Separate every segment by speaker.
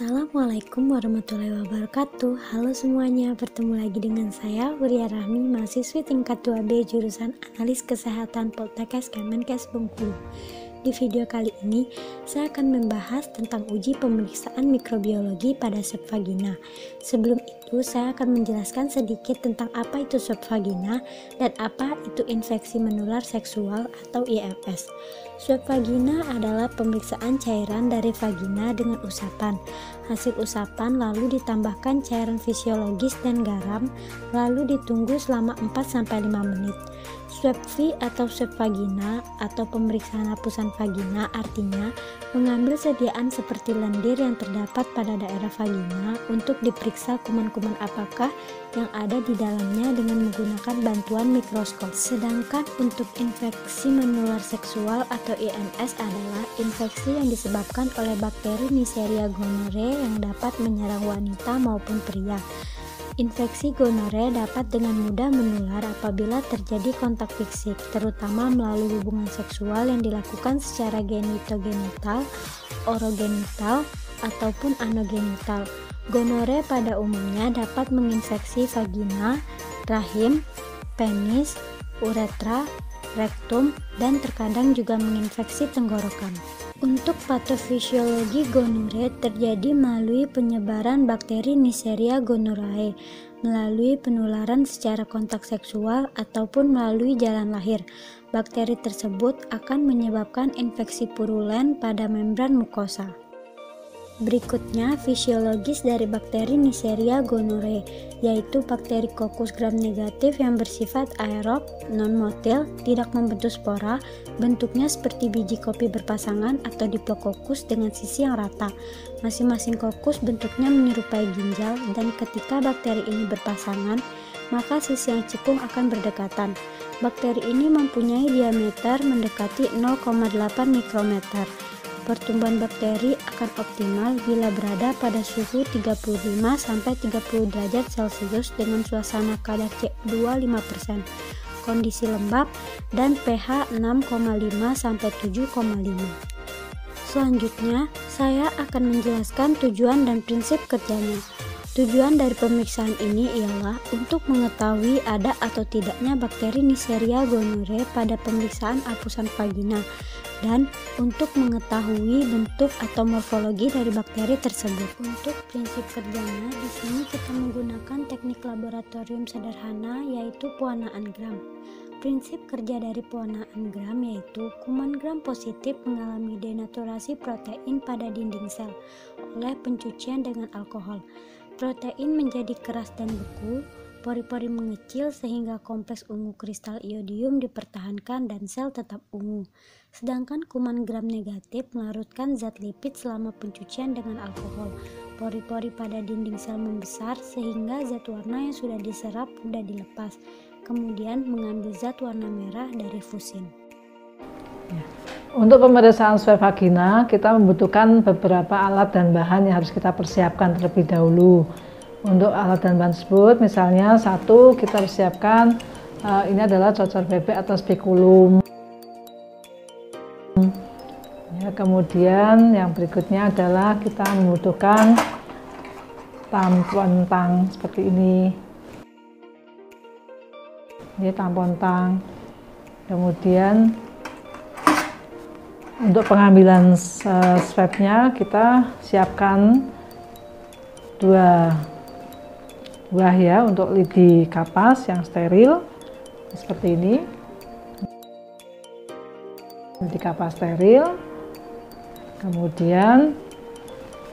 Speaker 1: Assalamualaikum warahmatullahi wabarakatuh. Halo semuanya, bertemu lagi dengan saya Huria Rahmi, mahasiswi tingkat 2B jurusan Analis Kesehatan Poltekkes Kemenkes Bengkulu. Di video kali ini, saya akan membahas tentang uji pemeriksaan mikrobiologi pada swab vagina. Sebelum itu, saya akan menjelaskan sedikit tentang apa itu swab vagina dan apa itu infeksi menular seksual atau IMS. Swab vagina adalah pemeriksaan cairan dari vagina dengan usapan. Hasil usapan lalu ditambahkan cairan fisiologis dan garam, lalu ditunggu selama 4-5 menit. Swab V atau swab vagina atau pemeriksaan hapusan vagina artinya mengambil sediaan seperti lendir yang terdapat pada daerah vagina untuk diperiksa kuman-kuman apakah yang ada di dalamnya dengan menggunakan bantuan mikroskop. Sedangkan untuk infeksi menular seksual atau IMS adalah infeksi yang disebabkan oleh bakteri Neisseria gonorrhoeae yang dapat menyerang wanita maupun pria. Infeksi gonorrea dapat dengan mudah menular apabila terjadi kontak fisik, terutama melalui hubungan seksual yang dilakukan secara genitogenital, orogenital, ataupun anogenital. Gonorrea pada umumnya dapat menginfeksi vagina, rahim, penis, uretra, rektum, dan terkadang juga menginfeksi tenggorokan. Untuk patofisiologi gonorrea terjadi melalui penyebaran bakteri Neisseria gonorrhoeae, melalui penularan secara kontak seksual ataupun melalui jalan lahir. Bakteri tersebut akan menyebabkan infeksi purulen pada membran mukosa. Berikutnya, fisiologis dari bakteri Neisseria gonorrhoeae, yaitu bakteri Coccus gram negatif yang bersifat aerob, non-motil, tidak membentuk spora, bentuknya seperti biji kopi berpasangan atau diplococcus dengan sisi yang rata. Masing-masing kokus bentuknya menyerupai ginjal, dan ketika bakteri ini berpasangan, maka sisi yang cekung akan berdekatan. Bakteri ini mempunyai diameter mendekati 0,8 mikrometer. Pertumbuhan bakteri akan optimal bila berada pada suhu 35-30 derajat Celcius dengan suasana kadar CO2 5%, kondisi lembab, dan pH 6,5-7,5. Selanjutnya, saya akan menjelaskan tujuan dan prinsip kerjanya. Tujuan dari pemeriksaan ini ialah untuk mengetahui ada atau tidaknya bakteri Neisseria gonorrhoeae pada pemeriksaan hapusan vagina, dan untuk mengetahui bentuk atau morfologi dari bakteri tersebut. Untuk prinsip kerjanya, di sini kita menggunakan teknik laboratorium sederhana yaitu pewarnaan gram. Prinsip kerja dari pewarnaan gram yaitu kuman gram positif mengalami denaturasi protein pada dinding sel oleh pencucian dengan alkohol. Protein menjadi keras dan beku, pori-pori mengecil sehingga kompleks ungu kristal iodium dipertahankan dan sel tetap ungu. Sedangkan kuman gram negatif melarutkan zat lipid selama pencucian dengan alkohol. Pori-pori pada dinding sel membesar sehingga zat warna yang sudah diserap mudah dilepas. Kemudian mengambil zat warna merah dari fusin.
Speaker 2: Untuk pemeriksaan swab vagina, kita membutuhkan beberapa alat dan bahan yang harus kita persiapkan terlebih dahulu. Untuk alat dan bahan tersebut, misalnya satu, kita persiapkan ini adalah cocor bebek atau spekulum. Ya, kemudian yang berikutnya adalah kita membutuhkan tampon tang seperti ini. Ini tampon tang. Kemudian untuk pengambilan swabnya kita siapkan dua buah ya untuk lidi kapas yang steril seperti ini. Lidi kapas steril. Kemudian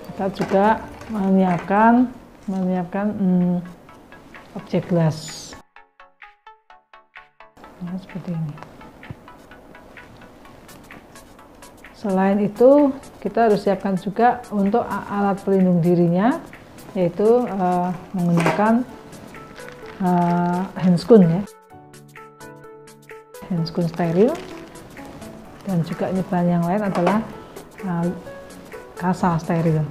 Speaker 2: kita juga menyiapkan objek gelas. Nah, seperti ini. Selain itu, kita harus siapkan juga untuk alat pelindung dirinya, yaitu menggunakan handscoon ya, handscoon steril, dan juga ini bahan yang lain adalah kasa steril.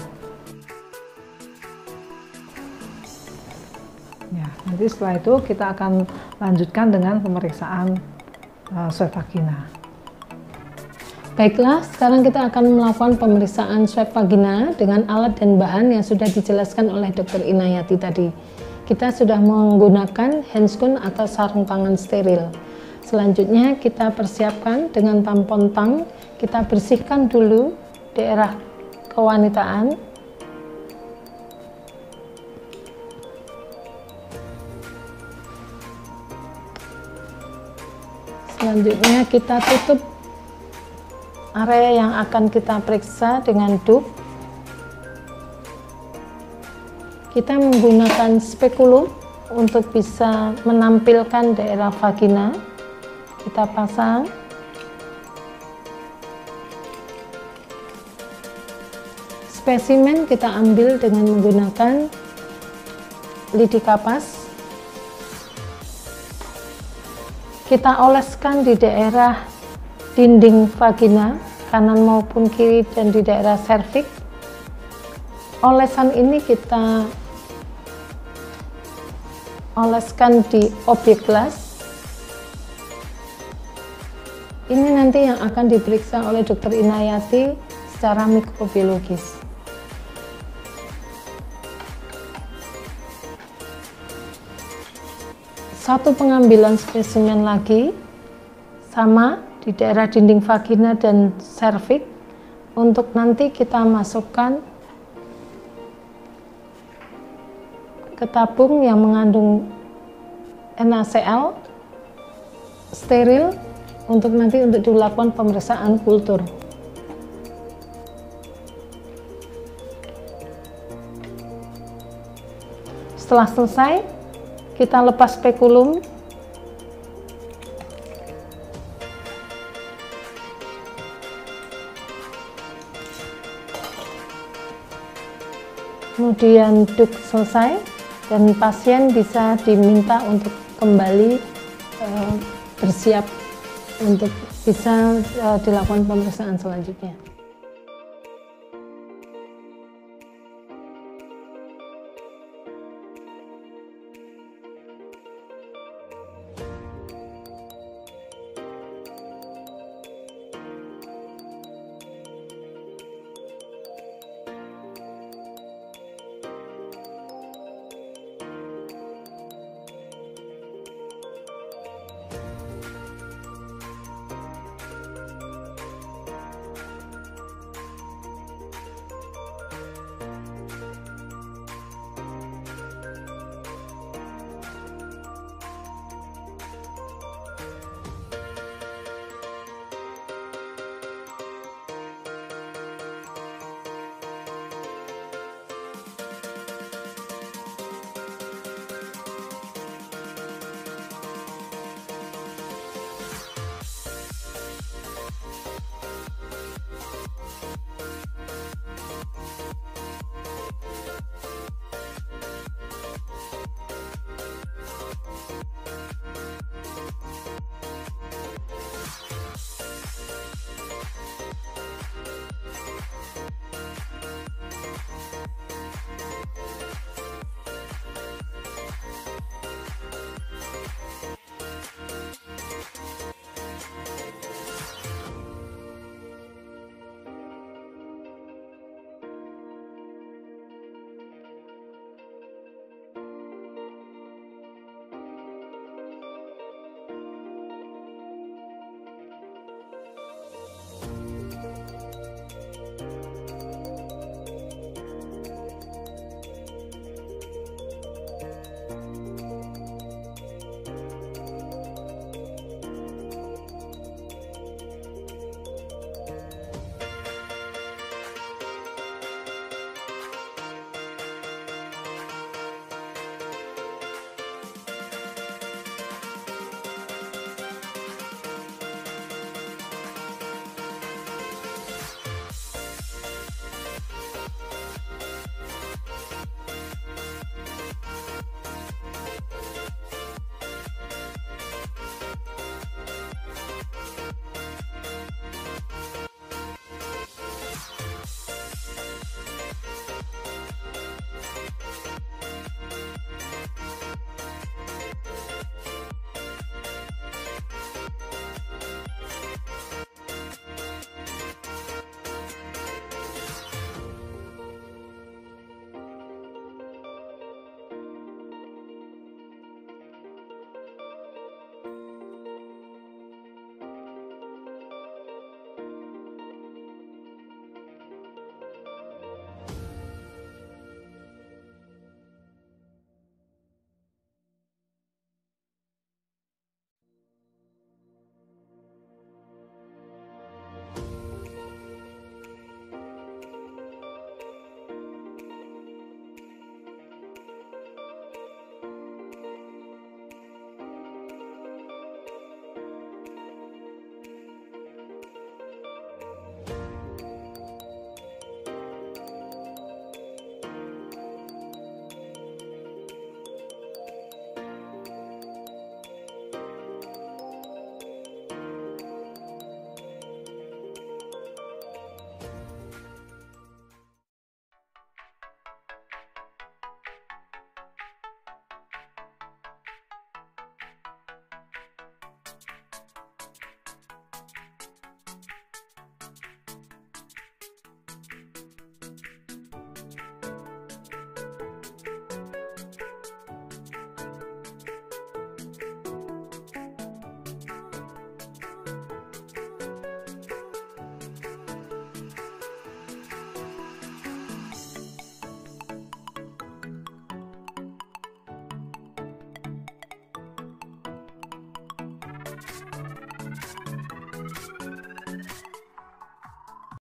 Speaker 2: Ya, nanti setelah itu kita akan lanjutkan dengan pemeriksaan swab vagina.
Speaker 3: Baiklah, sekarang kita akan melakukan pemeriksaan swab vagina dengan alat dan bahan yang sudah dijelaskan oleh Dr. Inayati tadi. Kita sudah menggunakan handscoon atau sarung tangan steril. Selanjutnya kita persiapkan dengan tampon tang. Kita bersihkan dulu daerah kewanitaan. Selanjutnya kita tutup area yang akan kita periksa dengan dup. Kita menggunakan spekulum untuk bisa menampilkan daerah vagina. Kita pasang. Spesimen kita ambil dengan menggunakan lidi kapas. Kita oleskan di daerah dinding vagina, kanan maupun kiri, dan di daerah serviks. Olesan ini kita oleskan di objek gelas. Ini nanti yang akan diperiksa oleh Dr. Inayati secara mikrobiologis. Satu pengambilan spesimen lagi, sama di daerah dinding vagina dan serviks, untuk nanti kita masukkan ke tabung yang mengandung NaCl steril untuk nanti dilakukan pemeriksaan kultur. Setelah selesai, kita lepas spekulum. Kemudian duk selesai dan pasien bisa diminta untuk kembali bersiap untuk bisa dilakukan pemeriksaan selanjutnya.